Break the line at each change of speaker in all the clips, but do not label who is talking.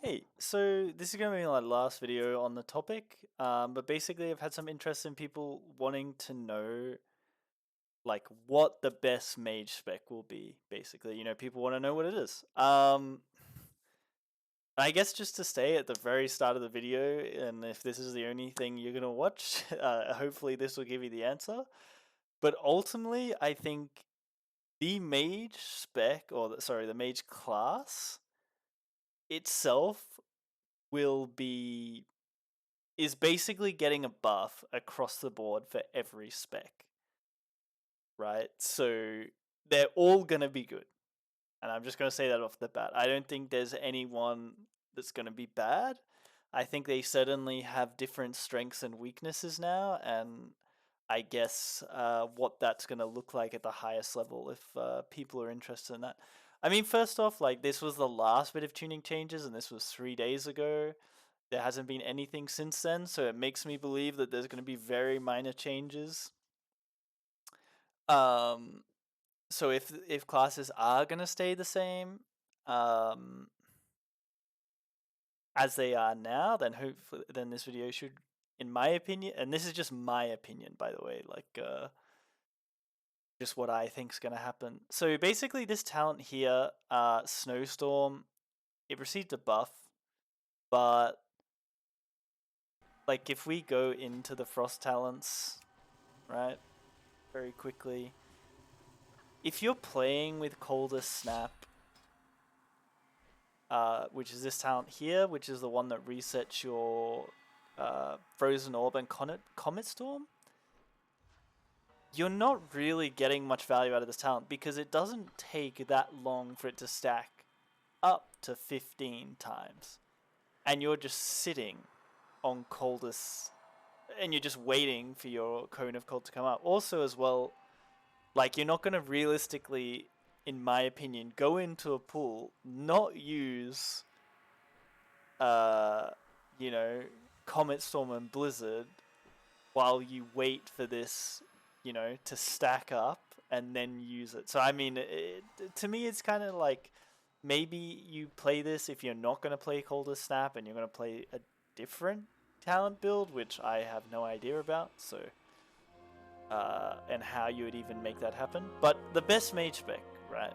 Hey, so this is going to be my last video on the topic, but basically I've had some interest in people wanting to know like what the best mage spec will be, basically. People want to know what it is. I guess just to stay at the very start of the video, and if this is the only thing you're going to watch, hopefully this will give you the answer. But ultimately, I think the mage spec, the mage class itself will be is basically getting a buff across the board for every spec, right? So they're all going to be good. And I'm just going to say that off the bat. I don't think there's anyone that's going to be bad. I think they certainly have different strengths and weaknesses now, and I guess what that's going to look like at the highest level if people are interested in that. I mean, first off, like this was the last bit of tuning changes, and this was 3 days ago. There hasn't been anything since then, so it makes me believe that there's going to be very minor changes. Um, so if classes are going to stay the same, as they are now, then hopefully then this video should, in my opinion, and this is just my opinion, by the way, like just what I think is going to happen. So basically, this talent here, Snowstorm, it received a buff, but like if we go into the Frost talents, right, very quickly, if you're playing with Coldest Snap, which is this talent here, which is the one that resets your Frozen Orb and Comet Storm, you're not really getting much value out of this talent because it doesn't take that long for it to stack up to 15 times. And you're just sitting on Coldest, and you're just waiting for your Cone of Cold to come up. Also, as well, like, you're not going to realistically, in my opinion, go into a pool, not use, you know, Comet Storm and Blizzard while you wait for this, to stack up and then use it. So, I mean, to me, it's kind of like maybe you play this if you're not going to play Coldest Snap and you're going to play a different talent build, which I have no idea about. So, and how you would even make that happen. But the best mage spec, right?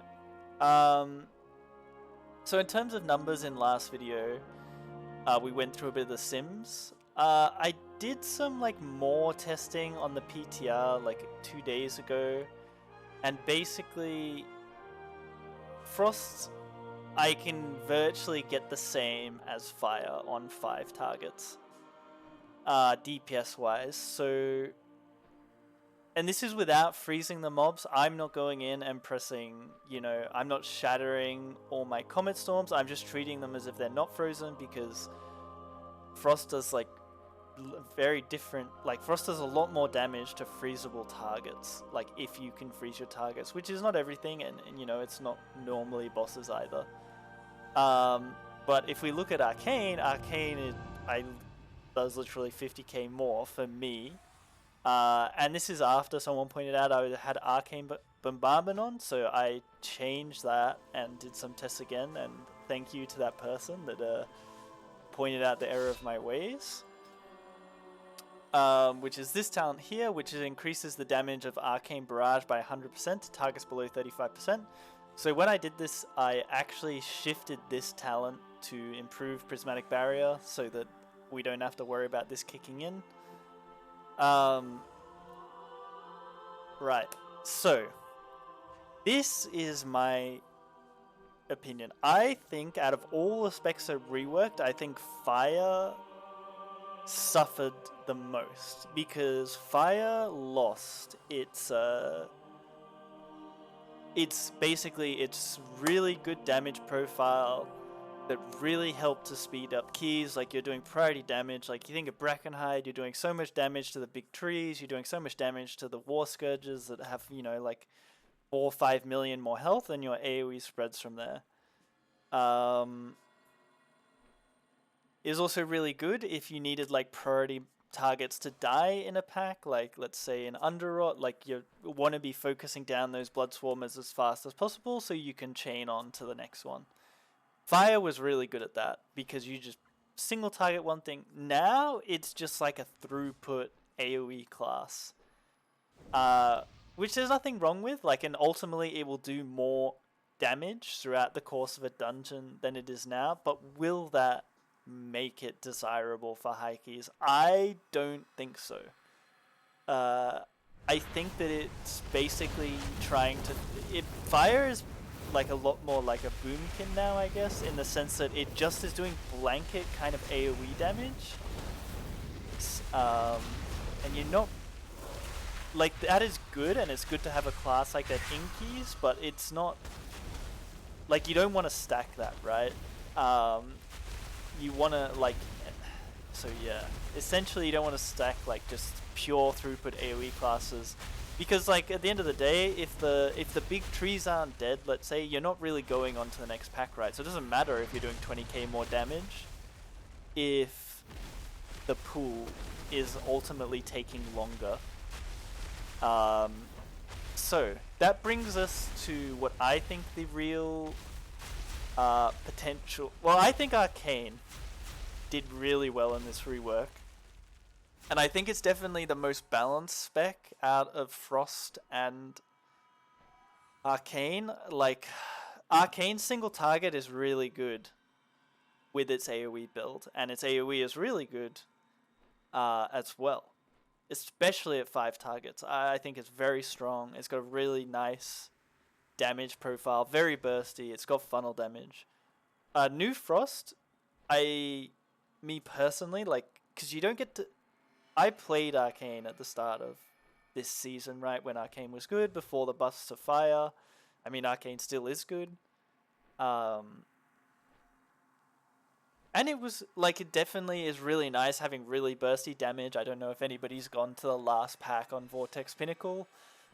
So in terms of numbers in last video, we went through a bit of the sims. I did some like more testing on the PTR like 2 days ago, and basically Frost, I can virtually get the same as Fire on 5 targets, DPS wise. So, and this is without freezing the mobs. I'm not going in and pressing, I'm not shattering all my Comet Storms. I'm just treating them as if they're not frozen, because Frost does like very different, like Frost does a lot more damage to freezable targets, like if you can freeze your targets, which is not everything, and it's not normally bosses either. But if we look at Arcane, does literally 50k more for me. And this is after someone pointed out I had Arcane Bombardment on, so I changed that and did some tests again, and thank you to that person that pointed out the error of my ways. Which is this talent here, which increases the damage of Arcane Barrage by 100% to targets below 35%. So when I did this, I actually shifted this talent to improve Prismatic Barrier so that we don't have to worry about this kicking in. Right, so this is my opinion. I think out of all the specs that reworked, I think Fire suffered the most, because Fire lost its really good damage profile that really helped to speed up keys. Like, you're doing priority damage. Like, you think of Brackenhide, you're doing so much damage to the big trees, you're doing so much damage to the War Scourges that have, like 4 or 5 million more health, and your AoE spreads from there. Is also really good if you needed like priority targets to die in a pack, like let's say in Underrot, like you want to be focusing down those blood swarmers as fast as possible so you can chain on to the next one. Fire was really good at that because you just single target one thing. Now it's just like a throughput AoE class, which there's nothing wrong with. Like, and ultimately it will do more damage throughout the course of a dungeon than it is now. But will that make it desirable for high keys? I don't think so. I think that it's basically trying to. Fire is like a lot more like a boomkin now, I guess, in the sense that it just is doing blanket kind of AoE damage. And you're not like, that is good, and it's good to have a class like that in keys, but it's not like, you don't want to stack that, right? You want to like, so yeah, essentially you don't want to stack like just pure throughput AoE classes, because like at the end of the day, if the big trees aren't dead, let's say, you're not really going on to the next pack, right? So it doesn't matter if you're doing 20k more damage if the pool is ultimately taking longer. So that brings us to what I think the real potential. Well, I think Arcane did really well in this rework, and I think it's definitely the most balanced spec out of Frost and Arcane. Like, Arcane's single target is really good with its AoE build, and its AoE is really good as well, especially at 5 targets. I think it's very strong. It's got a really nice damage profile, very bursty. It's got funnel damage. New Frost, me personally, like, because you don't get to. I played Arcane at the start of this season, right, when Arcane was good, before the buffs to Fire. I mean, Arcane still is good. And it was, like, it definitely is really nice having really bursty damage. I don't know if anybody's gone to the last pack on Vortex Pinnacle,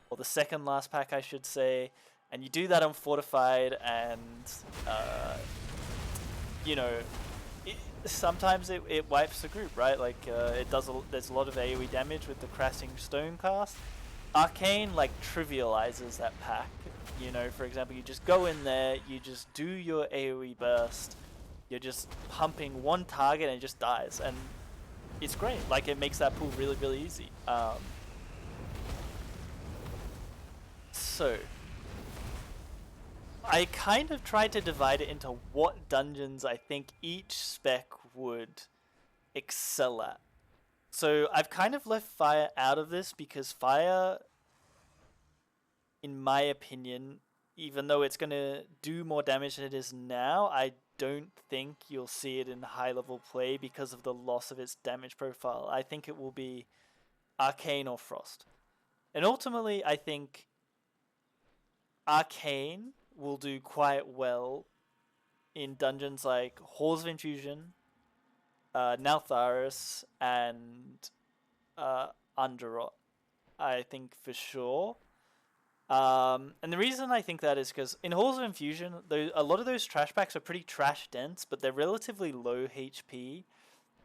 or the second last pack, I should say. And you do that on Fortified, and, you know, sometimes it wipes the group, right? Like, there's a lot of AoE damage with the Crashing Stone cast. Arcane, like, trivializes that pack. You know, for example, you just go in there, you just do your AoE burst, you're just pumping one target and it just dies, and it's great. Like, it makes that pool really, really easy. So I kind of tried to divide it into what dungeons I think each spec would excel at. So I've kind of left Fire out of this because Fire, in my opinion, even though it's going to do more damage than it is now, I don't think you'll see it in high level play because of the loss of its damage profile. I think it will be Arcane or Frost. And ultimately, I think Arcane will do quite well in dungeons like Halls of Infusion, Naltharis, and Underrot, I think for sure. And the reason I think that is because in Halls of Infusion, a lot of those trash packs are pretty trash dense, but they're relatively low HP.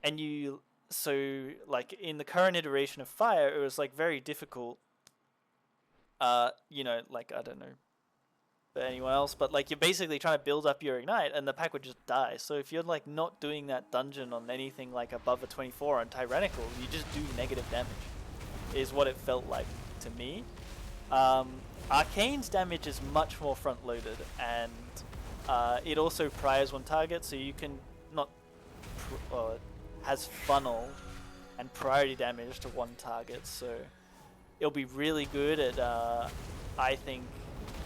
And so like in the current iteration of Fire, it was like very difficult. You know, like, I don't know for anyone else, but like, you're basically trying to build up your Ignite and the pack would just die. So if you're like not doing that dungeon on anything like above a 24 on Tyrannical, you just do negative damage, is what it felt like to me. Arcane's damage is much more front loaded, and it also priors one target, so you can not has funnel and priority damage to one target, so it'll be really good at I think,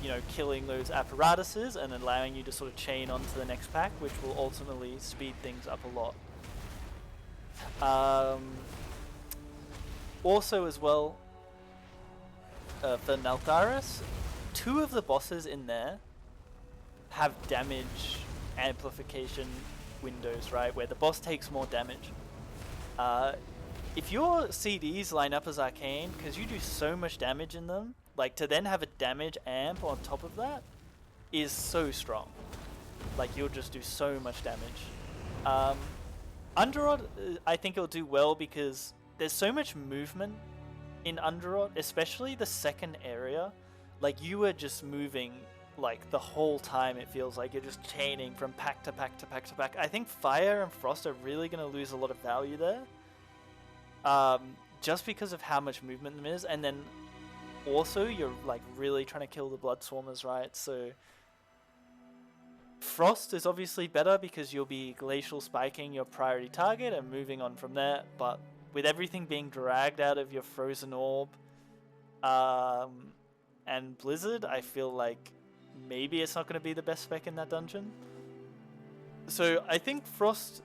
you know, killing those apparatuses and allowing you to sort of chain onto the next pack, which will ultimately speed things up a lot. Also as well, for Naltharis, 2 of the bosses in there have damage amplification windows, right, where the boss takes more damage. If your CDs line up as Arcane, because you do so much damage in them, like, to then have a damage amp on top of that is so strong. Like, you'll just do so much damage. Underrot, I think it'll do well because there's so much movement in Underrot, especially the second area. Like, you were just moving like the whole time. It feels like you're just chaining from pack to pack to pack to pack. I think Fire and Frost are really going to lose a lot of value there, just because of how much movement there is, and then also you're like really trying to kill the Blood Swarmers, right? So Frost is obviously better because you'll be glacial spiking your priority target and moving on from there, but with everything being dragged out of your Frozen Orb and Blizzard, I feel like maybe it's not going to be the best spec in that dungeon. So I think Frost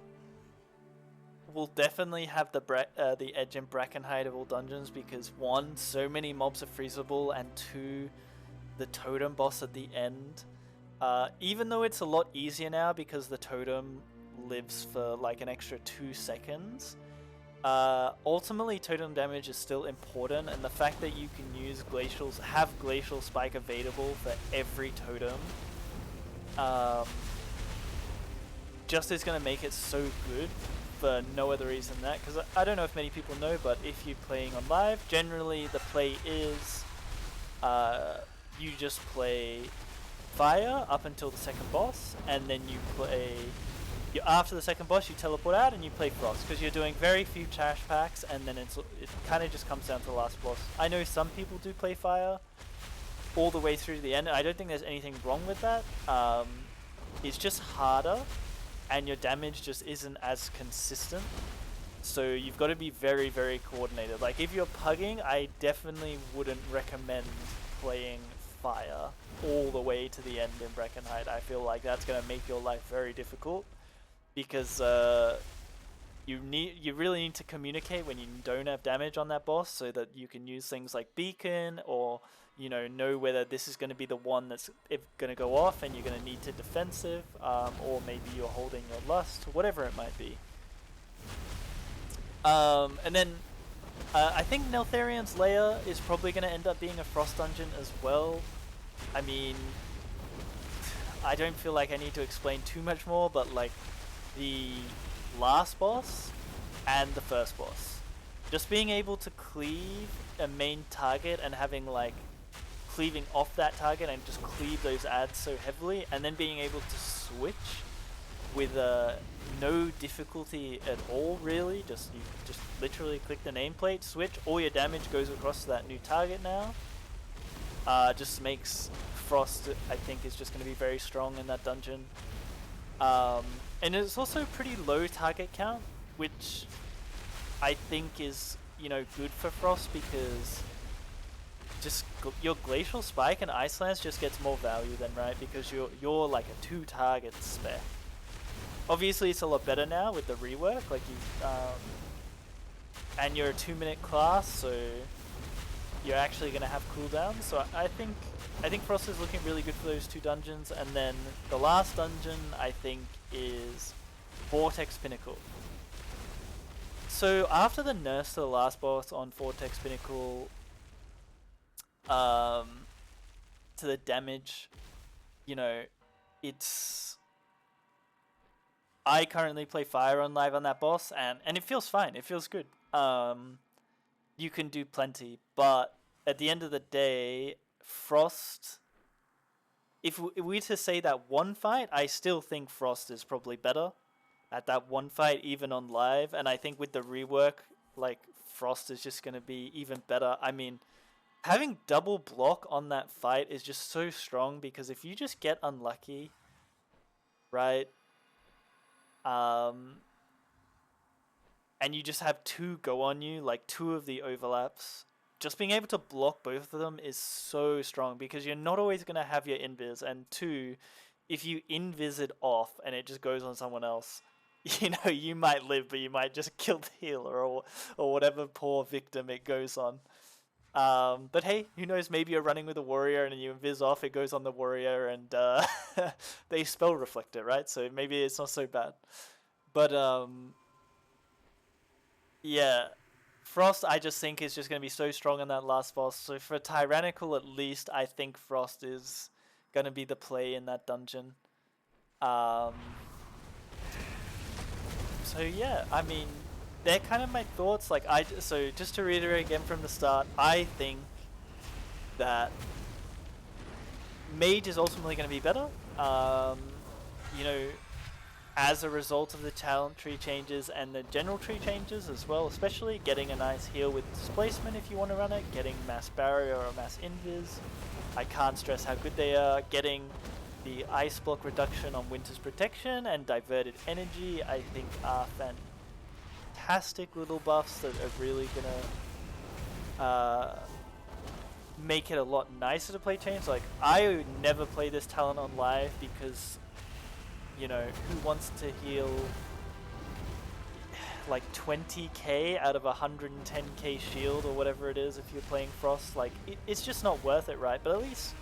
will definitely have the edge in Brackenhide of all dungeons because 1, so many mobs are freezable, and 2, the totem boss at the end. Even though it's a lot easier now because the totem lives for like an extra 2 seconds, ultimately totem damage is still important, and the fact that you can use have Glacial Spike available for every totem, just is going to make it so good for no other reason than that, because I don't know if many people know, but if you're playing on live, generally the play is you just play Fire up until the second boss, and then after the second boss you teleport out and you play Frost, because you're doing very few trash packs, and then it kind of just comes down to the last boss. I know some people do play Fire all the way through to the end, and I don't think there's anything wrong with that. It's just harder, and your damage just isn't as consistent, so you've got to be very, very coordinated. Like if you're pugging, I definitely wouldn't recommend playing Fire all the way to the end in Brackenhide. I feel like that's going to make your life very difficult, because you really need to communicate when you don't have damage on that boss, so that you can use things like Beacon, or know whether this is going to be the one that's going to go off and you're going to need to defensive, or maybe you're holding your Lust, whatever it might be. And then I think Neltharion's Lair is probably going to end up being a Frost dungeon as well. I mean, I don't feel like I need to explain too much more, but like the last boss and the first boss, just being able to cleave a main target and having like cleaving off that target and just cleave those adds so heavily, and then being able to switch with no difficulty at all, really. You just literally click the nameplate, switch, all your damage goes across to that new target now. Just makes Frost, I think, is just going to be very strong in that dungeon. And it's also pretty low target count, which I think is, good for Frost, because just your Glacial Spike and Ice Lance just gets more value then, right? Because you're like a 2-target spec. Obviously, it's a lot better now with the rework, like and you're a 2-minute class, so you're actually going to have cooldowns. So I think Frost is looking really good for those 2 dungeons. And then the last dungeon, I think, is Vortex Pinnacle. So after the nerfs to the last boss on Vortex Pinnacle, to the damage, I currently play Fire on live on that boss, and it feels fine. It feels good. You can do plenty, but at the end of the day, Frost, if we were to say that one fight, I still think Frost is probably better at that one fight, even on live. And I think with the rework, like, Frost is just going to be even better. I mean, having double block on that fight is just so strong, because if you just get unlucky, right, and you just have 2 go on you, like 2 of the overlaps, just being able to block both of them is so strong, because you're not always going to have your invis, and 2, if you invis it off and it just goes on someone else, you might live, but you might just kill the healer or whatever poor victim it goes on. But hey, who knows, maybe you're running with a warrior and you invis off, it goes on the warrior, and they spell reflect it, right? So maybe it's not so bad. But yeah, Frost, I just think, is just going to be so strong in that last boss. So for Tyrannical, at least, I think Frost is going to be the play in that dungeon. So yeah, I mean, they're kind of my thoughts. Like, so just to reiterate again from the start, I think that Mage is ultimately going to be better. You know, as a result of the talent tree changes and the general tree changes as well, especially getting a nice heal with displacement if you want to run it, getting mass barrier or mass invis. I can't stress how good they are. Getting the ice block reduction on Winter's Protection and diverted energy, I think, are fantastic little buffs that are really gonna make it a lot nicer to play Chains. Like, I would never play this talent on live because, you know, who wants to heal like 20k out of 110k shield or whatever it is if you're playing Frost? Like, it's just not worth it, right? But at least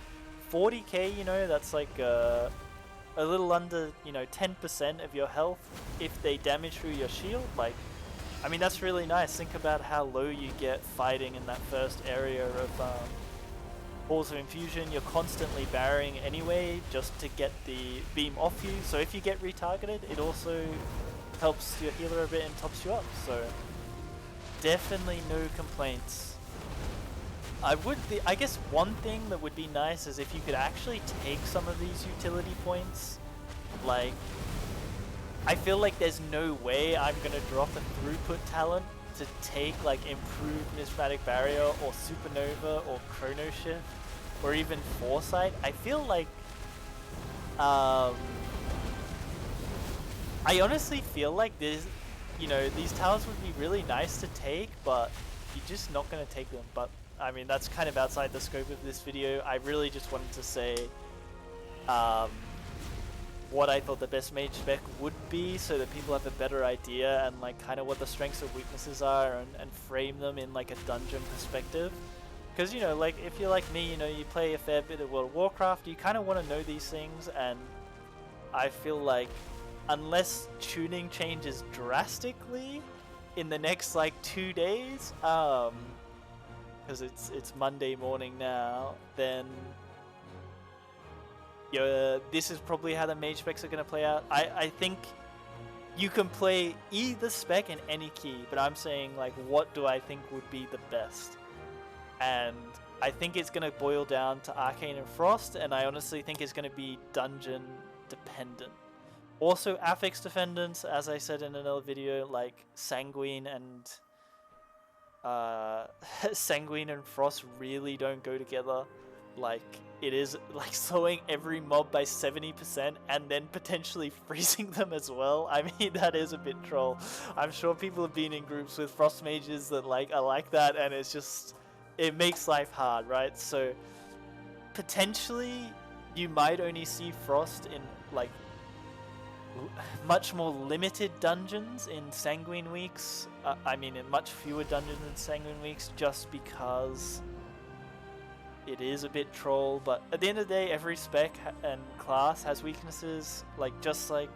40k, you know, that's like a little under, you know, 10% of your health if they damage through your shield. Like, I mean, that's really nice. Think about how low you get fighting in that first area of Balls of Infusion. You're constantly barring anyway just to get the beam off you. So if you get retargeted, it also helps your healer a bit and tops you up. So definitely no complaints. I guess one thing that would be nice is if you could actually take some of these utility points. Like, I feel like there's no way I'm gonna drop a throughput talent to take like improved Prismatic Barrier or Supernova or Chrono Shift or even Foresight. I feel like I honestly feel like there's, you know, these talents would be really nice to take, but you're just not gonna take them. But I mean, that's kind of outside the scope of this video. I really just wanted to say what I thought the best Mage spec would be so that people have a better idea and like kind of what the strengths and weaknesses are and frame them in like a dungeon perspective. Because, you know, like if you're like me, you know, you play a fair bit of World of Warcraft, you kind of want to know these things, and I feel like unless tuning changes drastically in the next like 2 days, because it's Monday morning now, then this is probably how the Mage specs are going to play out. I think you can play either spec in any key, but I'm saying, like, what do I think would be the best? And I think it's going to boil down to Arcane and Frost, and I honestly think it's going to be dungeon dependent. Also, affix defendants, as I said in another video, like Sanguine and Sanguine and Frost really don't go together. Like, it is like slowing every mob by 70% and then potentially freezing them as well. I mean, that is a bit troll. I'm sure people have been in groups with Frost mages that like are like that, and it's just, it makes life hard, right? So potentially you might only see Frost in like much more limited dungeons in Sanguine weeks. I mean, in much fewer dungeons in Sanguine weeks, just because it is a bit troll. But at the end of the day, every spec and class has weaknesses. Like, just like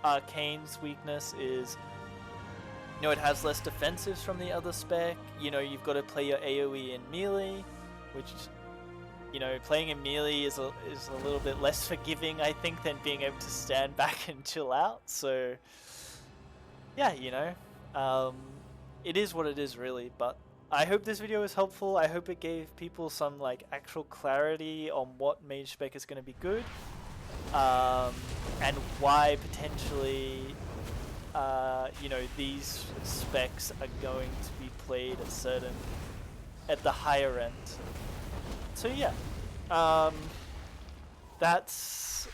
Arcane's weakness is, you know, it has less defensives from the other spec. You know, you've got to play your AoE in melee, which, you know, playing in melee is a little bit less forgiving, I think, than being able to stand back and chill out. So yeah, you know, it is what it is, really. But I hope this video was helpful. I hope it gave people some like actual clarity on what Mage spec is going to be good, and why potentially you know, these specs are going to be played at the higher end. So yeah, that's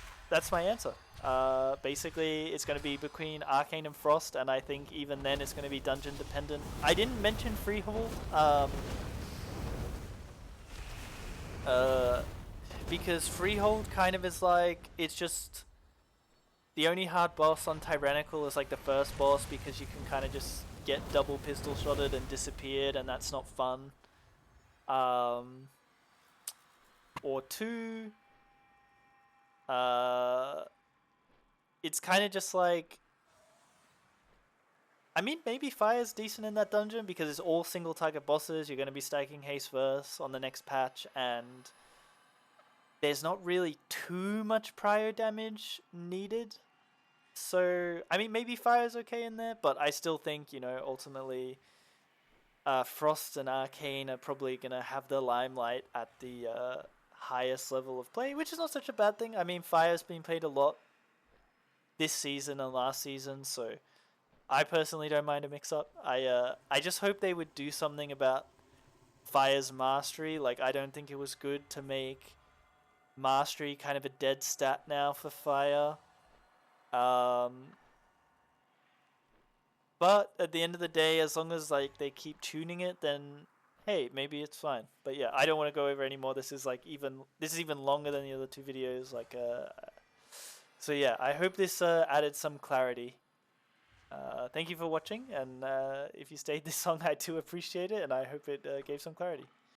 my answer. Basically, it's going to be between Arcane and Frost, and I think even then it's going to be dungeon dependent. I didn't mention Freehold, because Freehold kind of is like, it's just the only hard boss on Tyrannical is like the first boss, because you can kind of just get double pistol shotted and disappeared, and that's not fun. Or two, it's kind of just like, I mean, maybe Fire's decent in that dungeon because it's all single target bosses. You're going to be stacking Haste Verse on the next patch, and there's not really too much prior damage needed. So, I mean, maybe Fire's okay in there, but I still think, you know, ultimately Frost and Arcane are probably going to have the limelight at the highest level of play, which is not such a bad thing. I mean, Fire's been played a lot this season and last season, so I personally don't mind a mix-up. I just hope they would do something about Fire's mastery. Like, I don't think it was good to make mastery kind of a dead stat now for Fire. But at the end of the day, as long as like they keep tuning it, then hey, maybe it's fine. But yeah, I don't want to go over anymore. This is even longer than the other two videos. So yeah, I hope this added some clarity. Thank you for watching, and if you stayed this long, I do appreciate it, and I hope it gave some clarity.